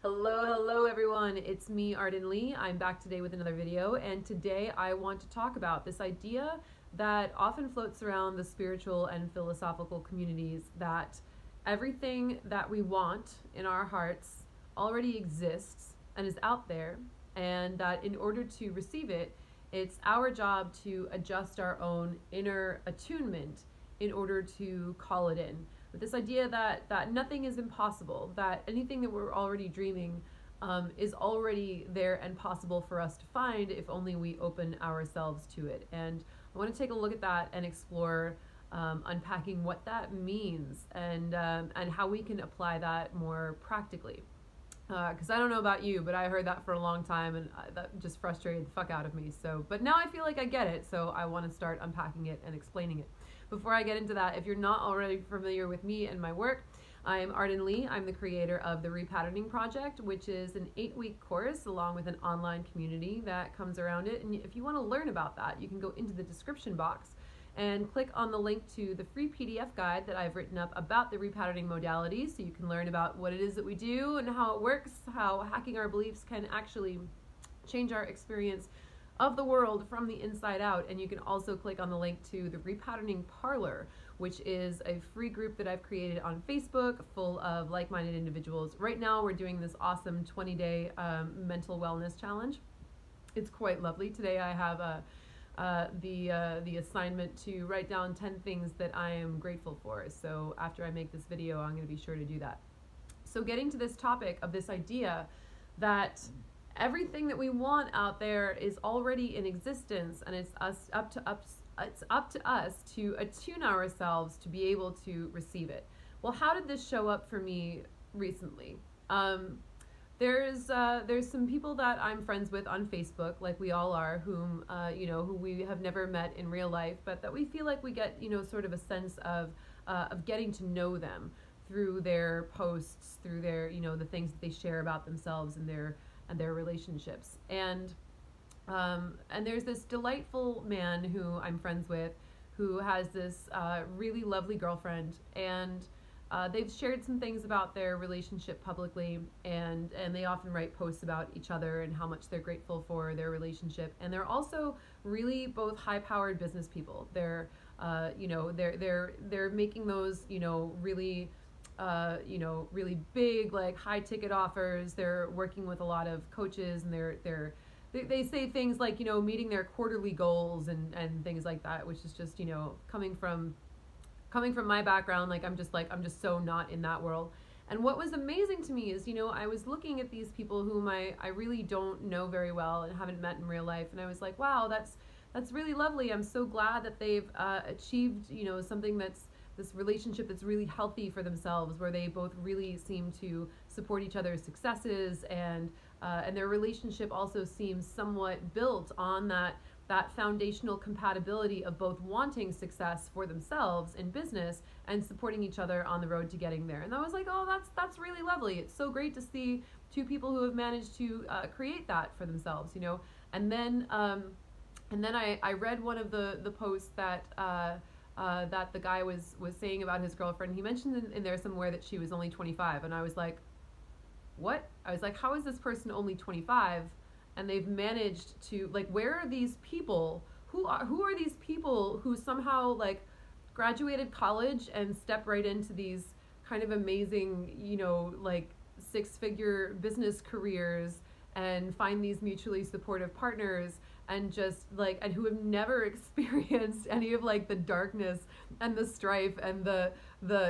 Hello everyone. It's me, Arden Lee. I'm back today with another video, and today I want to talk about this idea that often floats around the spiritual and philosophical communities that everything that we want in our hearts already exists and is out there, and that in order to receive it, it's our job to adjust our own inner attunement in order to call it in, with this idea that nothing is impossible, that anything that we're already dreaming is already there and possible for us to find if only we open ourselves to it. And I want to take a look at that and explore unpacking what that means and how we can apply that more practically. Because I don't know about you, but I heard that for a long time, and that just frustrated the fuck out of me. But now I feel like I get it, so I want to start unpacking it and explaining it. Before I get into that, if you're not already familiar with me and my work, I'm Arden Lee. I'm the creator of the Repatterning Project, which is an 8-week course along with an online community that comes around it. And if you want to learn about that, you can go into the description box and click on the link to the free PDF guide that I've written up about the repatterning modality, so you can learn about what it is that we do and how it works, how hacking our beliefs can actually change our experience of the world from the inside out. And you can also click on the link to the Repatterning Parlor, which is a free group that I've created on Facebook full of like-minded individuals. Right now we're doing this awesome 20-day mental wellness challenge. It's quite lovely. Today I have the assignment to write down 10 things that I am grateful for. So after I make this video, I'm going to be sure to do that. So getting to this topic of this idea that everything that we want out there is already in existence, and it's up to us to attune ourselves to be able to receive it. Well, how did this show up for me recently? There's some people that I'm friends with on Facebook, like we all are, whom who we have never met in real life, but that we feel like we get sort of a sense of getting to know them through their posts, through their the things that they share about themselves and their relationships. And there's this delightful man who I'm friends with, who has this really lovely girlfriend, and they've shared some things about their relationship publicly, and they often write posts about each other and how much they're grateful for their relationship. And they're also really both high-powered business people. They're they're making those really really big, like, high-ticket offers. They're working with a lot of coaches, and they say things like meeting their quarterly goals and things like that, which is just coming from my background, like I'm just so not in that world. And what was amazing to me is, I was looking at these people whom I really don't know very well and haven't met in real life, and I was like, wow, that's really lovely. I'm so glad that they've achieved, something that's this relationship that's really healthy for themselves, where they both really seem to support each other's successes, and their relationship also seems somewhat built on that foundational compatibility of both wanting success for themselves in business and supporting each other on the road to getting there. And I was like, oh, that's really lovely. It's so great to see two people who have managed to create that for themselves, And then I read one of the posts that that the guy was saying about his girlfriend. He mentioned in there somewhere that she was only 25, and I was like, what? I was like, how is this person only 25? And they've managed to, like, where are these people? Who are these people who somehow, like, graduated college and step right into these kind of amazing, like, 6-figure business careers and find these mutually supportive partners, and just like, and who have never experienced any of, like, the darkness and the strife and the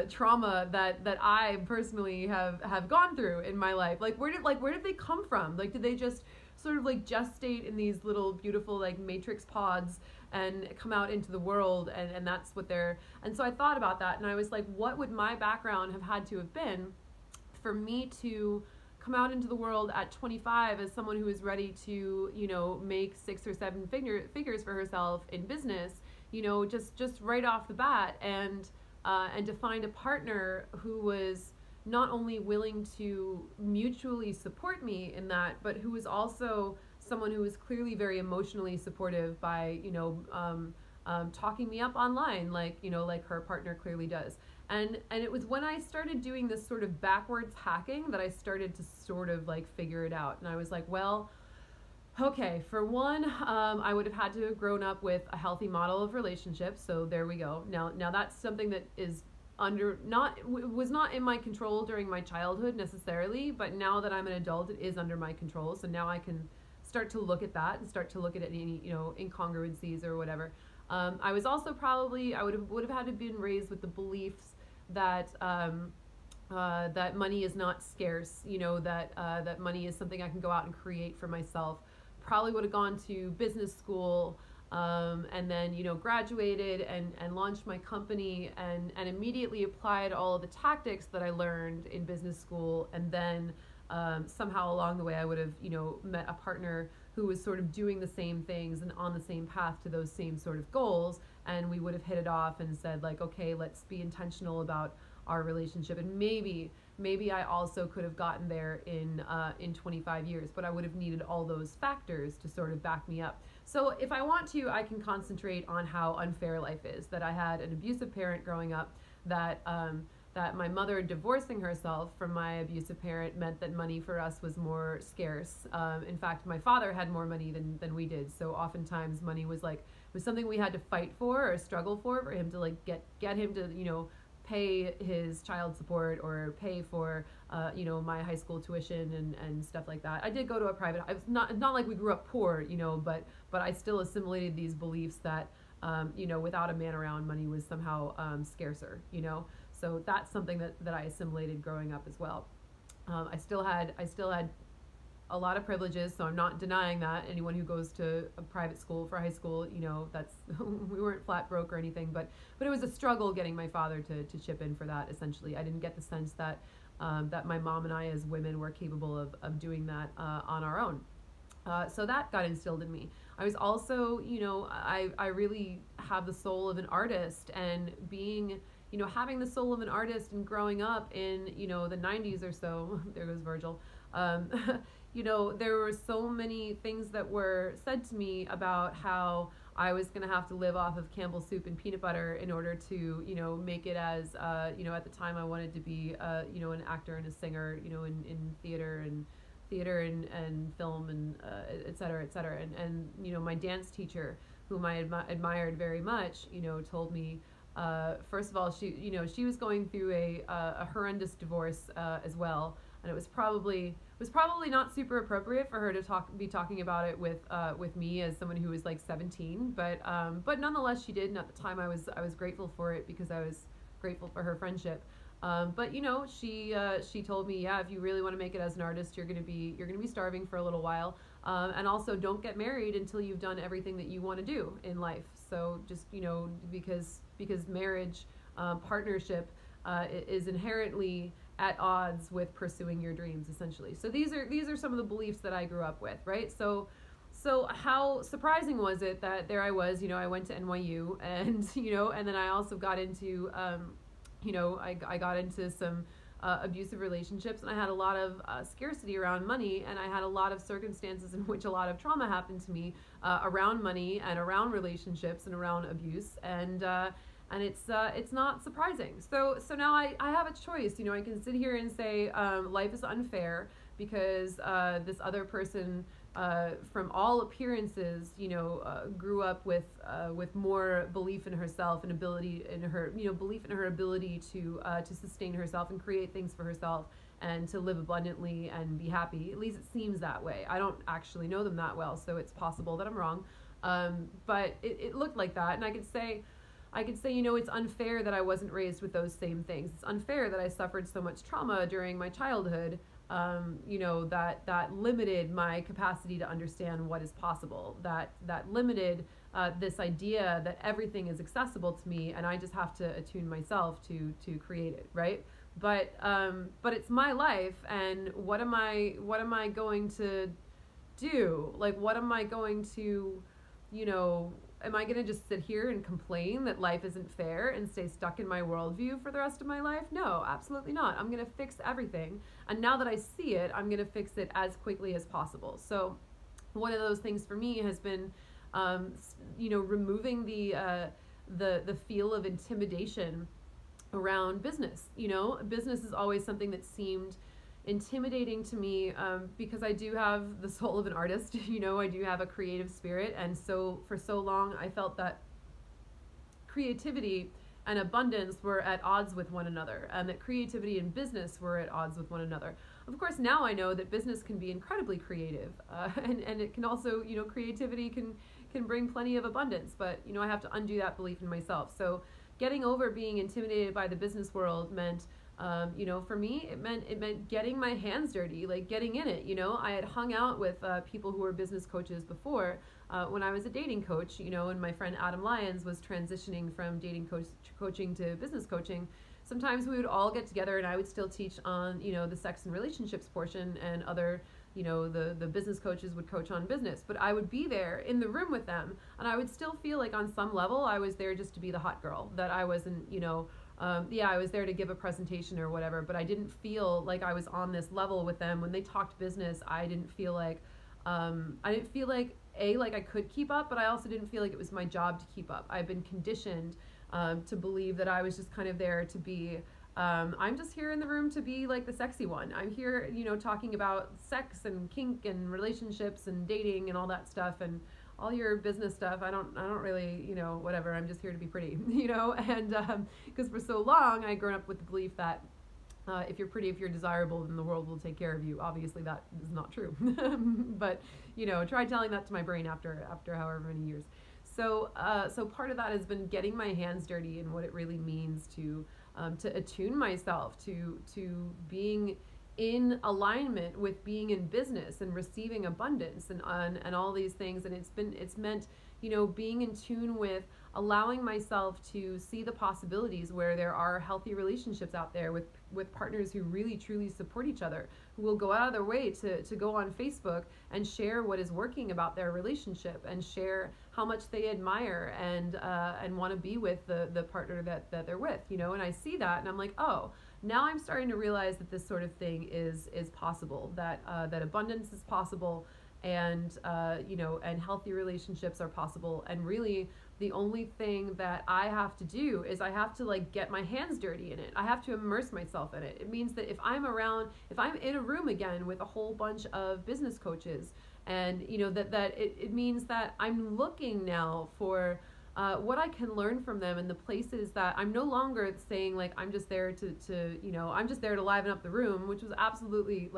trauma that I personally have gone through in my life? Like, where did they come from? Like, did they just sort of, like, gestate in these little beautiful, like, matrix pods and come out into the world, and that's what they're... And so I thought about that, and I was like, what would my background have had to have been for me to come out into the world at 25 as someone who is ready to make 6 or 7 figures for herself in business, just right off the bat, and to find a partner who was not only willing to mutually support me in that, but who was also someone who was clearly very emotionally supportive by talking me up online, like her partner clearly does. And it was when I started doing this sort of backwards hacking that I started to sort of like figure it out. And I was like, well, okay, for one, I would have had to have grown up with a healthy model of relationships. So there we go. Now that's something that is was not in my control during my childhood necessarily, but now that I'm an adult, it is under my control. So now I can start to look at that and start to look at any, incongruencies or whatever. I was also probably, I would have had to been raised with the beliefs that that money is not scarce, that money is something I can go out and create for myself. Probably would have gone to business school, and then graduated and launched my company, and immediately applied all of the tactics that I learned in business school. And then somehow along the way I would have met a partner who was sort of doing the same things and on the same path to those same sort of goals, and we would have hit it off and said like, okay, let's be intentional about our relationship. And maybe I also could have gotten there in 25 years, but I would have needed all those factors to sort of back me up. So if I want to, I can concentrate on how unfair life is, that I had an abusive parent growing up, that my mother divorcing herself from my abusive parent meant that money for us was more scarce. In fact, my father had more money than we did. So oftentimes money was something we had to fight for or struggle for him to like get him to, pay his child support or pay for, my high school tuition and stuff like that. I did go to a private, I was not like we grew up poor, but I still assimilated these beliefs that, without a man around, money was somehow scarcer, So that's something that I assimilated growing up as well. I still had a lot of privileges, so I'm not denying that. Anyone who goes to a private school for high school, that's we weren't flat broke or anything, but it was a struggle getting my father to chip in for that. Essentially, I didn't get the sense that that my mom and I as women were capable of doing that on our own. So that got instilled in me. I was also, I really have the soul of an artist, and being, having the soul of an artist and growing up in, the 90s or so, there goes Virgil, there were so many things that were said to me about how I was going to have to live off of Campbell's soup and peanut butter in order to, make it as, at the time I wanted to be, an actor and a singer, in theater and film and et cetera, et cetera. And my dance teacher, whom I admired very much, told me, first of all, she was going through a horrendous divorce as well, and it was probably not super appropriate for her to be talking about it with me as someone who was like 17, but nonetheless she did, and at the time I was grateful for it because I was grateful for her friendship. But she told me, yeah, if you really want to make it as an artist, you're gonna be starving for a little while, and also don't get married until you've done everything that you want to do in life. So just because marriage, partnership, is inherently at odds with pursuing your dreams, essentially. So these are some of the beliefs that I grew up with, right? So how surprising was it that there I was, I went to NYU, and and then I also got into I got into some abusive relationships, and I had a lot of scarcity around money, and I had a lot of circumstances in which a lot of trauma happened to me around money and around relationships and around abuse, and it's not surprising. So now I have a choice. I can sit here and say life is unfair because this other person, from all appearances, grew up with more belief in herself and belief in her ability to sustain herself and create things for herself and to live abundantly and be happy. At least it seems that way. I don't actually know them that well, so it's possible that I'm wrong. But it looked like that, and I could say, it's unfair that I wasn't raised with those same things. It's unfair that I suffered so much trauma during my childhood, that limited my capacity to understand what is possible, that limited this idea that everything is accessible to me and I just have to attune myself to create it, right? But it's my life, and what am I going to do? Like, what am I going to, am I going to just sit here and complain that life isn't fair and stay stuck in my worldview for the rest of my life? No, absolutely not. I'm going to fix everything. And now that I see it, I'm going to fix it as quickly as possible. So one of those things for me has been, removing the feel of intimidation around business. Business is always something that seemed intimidating to me, because I do have the soul of an artist. I do have a creative spirit, and so for so long I felt that creativity and abundance were at odds with one another, and that creativity and business were at odds with one another. Of course, now I know that business can be incredibly creative, and it can also, creativity can bring plenty of abundance, but I have to undo that belief in myself. So getting over being intimidated by the business world meant, for me, it meant getting my hands dirty, like getting in it. I had hung out with people who were business coaches before, when I was a dating coach, and my friend Adam Lyons was transitioning from dating coaching to business coaching. Sometimes we would all get together and I would still teach on, the sex and relationships portion, and other, the business coaches would coach on business. But I would be there in the room with them, and I would still feel like on some level I was there just to be the hot girl, that I wasn't, I was there to give a presentation or whatever, but I didn't feel like I was on this level with them. When they talked business, I didn't feel like, like I could keep up, but I also didn't feel like it was my job to keep up. I've been conditioned to believe that I was just kind of there to be, I'm just here in the room to be like the sexy one. I'm here, talking about sex and kink and relationships and dating and all that stuff, and all your business stuff. I don't really, whatever. I'm just here to be pretty, and because for so long I grown up with the belief that if you're pretty, if you're desirable, then the world will take care of you. Obviously, that is not true. But try telling that to my brain after however many years. So part of that has been getting my hands dirty and what it really means to attune myself to being in alignment with being in business and receiving abundance and all these things. And it's meant, being in tune with allowing myself to see the possibilities where there are healthy relationships out there with partners who really truly support each other, who will go out of their way to go on Facebook and share what is working about their relationship, and share how much they admire and want to be with the partner that they're with, and I see that and I'm like, oh, now I'm starting to realize that this sort of thing is possible, that abundance is possible, and and healthy relationships are possible. And really the only thing that I have to do is I have to get my hands dirty in it. I have to immerse myself in it. It means that if I'm in a room again with a whole bunch of business coaches, and it means that I'm looking now for what I can learn from them, and the places that I'm no longer saying I'm just there I'm just there to liven up the room, which was absolutely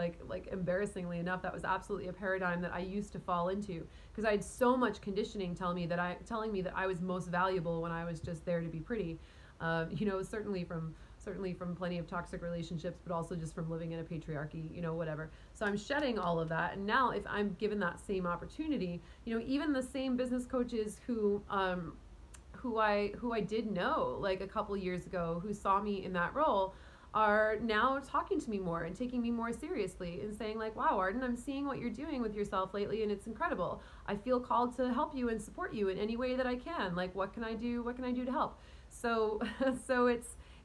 embarrassingly enough, that was absolutely a paradigm that I used to fall into, because I had so much conditioning telling me that I was most valuable when I was just there to be pretty. Certainly from plenty of toxic relationships, but also just from living in a patriarchy, whatever. So I'm shedding all of that, and now if I'm given that same opportunity, even the same business coaches who I did know a couple years ago, who saw me in that role, are now talking to me more and taking me more seriously and saying wow, Arden, I'm seeing what you're doing with yourself lately and it's incredible. I feel called to help you and support you in any way that I can. What can I do to help? So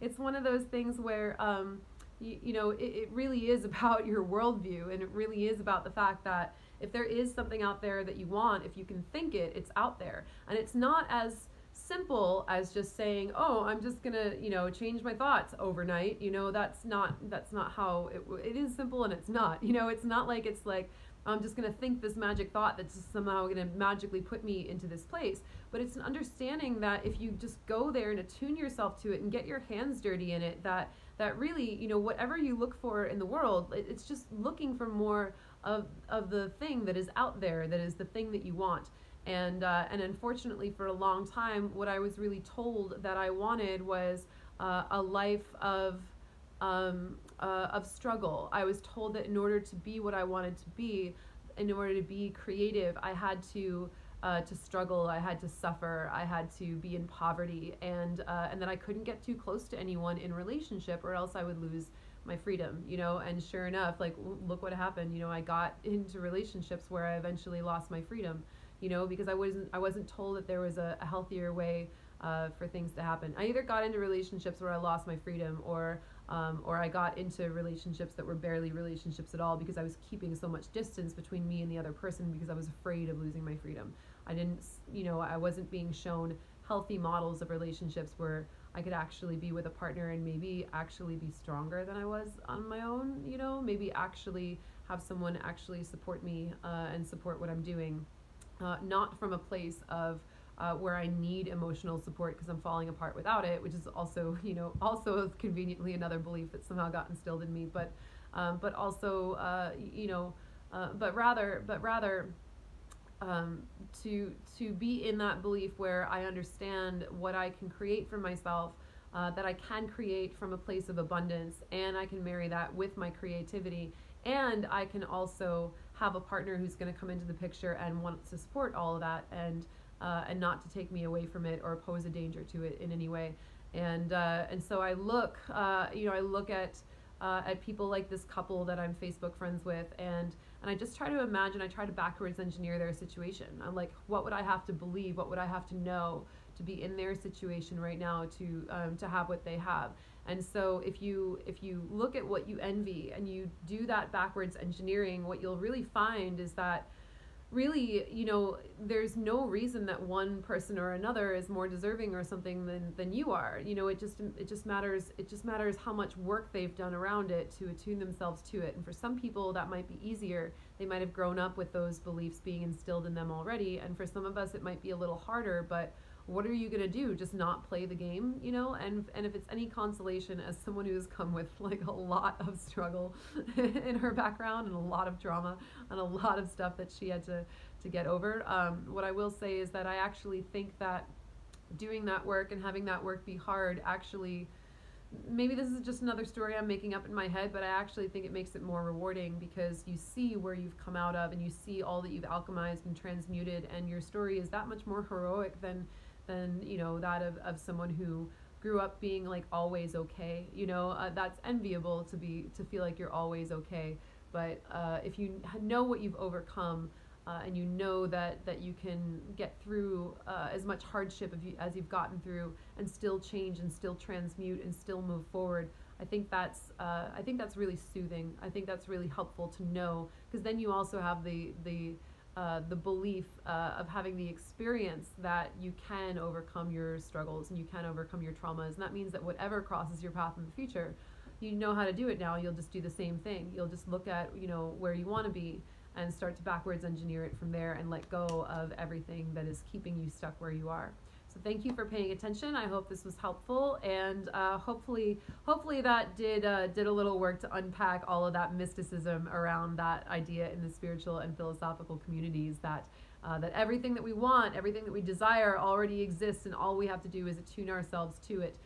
it's one of those things where it really is about your worldview, and it really is about the fact that if there is something out there that you want, if you can think it, it's out there. And it's not as simple as just saying, oh, I'm just gonna change my thoughts overnight. That's not how it is. Simple, and it's not. It's not it's I'm just gonna think this magic thought that's just somehow gonna magically put me into this place. But it's an understanding that if you just go there and attune yourself to it and get your hands dirty in it, that really, whatever you look for in the world, it's just looking for more of the thing that is out there, that is the thing that you want. And unfortunately, for a long time, what I was really told that I wanted was a life of struggle. I was told that in order to be what I wanted to be, in order to be creative, I had to struggle, I had to suffer, I had to be in poverty, and that I couldn't get too close to anyone in relationship, or else I would lose my freedom. And sure enough, look what happened. I got into relationships where I eventually lost my freedom. Because I wasn't told that there was a healthier way for things to happen. I either got into relationships where I lost my freedom, or I got into relationships that were barely relationships at all, because I was keeping so much distance between me and the other person because I was afraid of losing my freedom. I wasn't being shown healthy models of relationships where I could actually be with a partner and maybe actually be stronger than I was on my own, you know, maybe actually have someone actually support me and support what I'm doing, not from a place of where I need emotional support because I'm falling apart without it, which is also, you know, also conveniently another belief that somehow got instilled in me, but also, but rather to be in that belief where I understand what I can create for myself, that I can create from a place of abundance, and I can marry that with my creativity, and I can also have a partner who's going to come into the picture and wants to support all of that, and not to take me away from it or pose a danger to it in any way. And so I look, I look at people like this couple that I'm Facebook friends with, and I just try to imagine, I try to backwards engineer their situation. I'm like, what would I have to believe? What would I have to know to be in their situation right now to have what they have? And so if you look at what you envy and you do that backwards engineering, what you'll really find is that really, you know, there's no reason that one person or another is more deserving or something than you are. You know, it just matters how much work they've done around it to attune themselves to it. And for some people that might be easier. They might have grown up with those beliefs being instilled in them already, and for some of us it might be a little harder, but what are you going to do? Just not play the game, you know? And if it's any consolation, as someone who's come with like a lot of struggle in her background and a lot of trauma and a lot of stuff that she had to get over, what I will say is that I actually think that doing that work and having that work be hard actually, maybe this is just another story I'm making up in my head, but I actually think it makes it more rewarding because you see where you've come out of and you see all that you've alchemized and transmuted, and your story is that much more heroic than you know, that of someone who grew up being like always okay. You know, that's enviable to feel like you're always okay, but if you know what you've overcome, and you know that you can get through as much hardship as you've gotten through and still change and still transmute and still move forward, I think that's really soothing. I think that's really helpful to know, because then you also have the belief of having the experience that you can overcome your struggles and you can overcome your traumas, and that means that whatever crosses your path in the future, you know how to do it now. You'll just do the same thing. You'll just look at, you know, where you want to be and start to backwards engineer it from there and let go of everything that is keeping you stuck where you are. So thank you for paying attention. I hope this was helpful, and hopefully that did a little work to unpack all of that mysticism around that idea in the spiritual and philosophical communities, that everything that we want, everything that we desire already exists, and all we have to do is attune ourselves to it.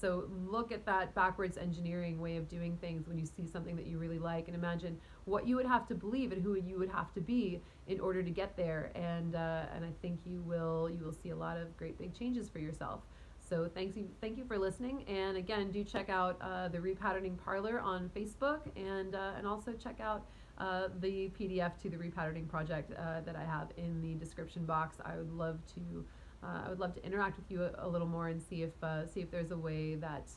So look at that backwards engineering way of doing things when you see something that you really like, and imagine what you would have to believe and who you would have to be in order to get there. And I think you will see a lot of great big changes for yourself. So thank you for listening. And again, do check out the Repatterning Parlor on Facebook, and also check out the PDF to the Repatterning project that I have in the description box. I would love to interact with you a little more and see if there's a way that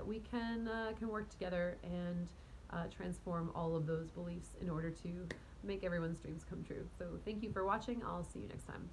we can work together and transform all of those beliefs in order to make everyone's dreams come true. So thank you for watching. I'll see you next time.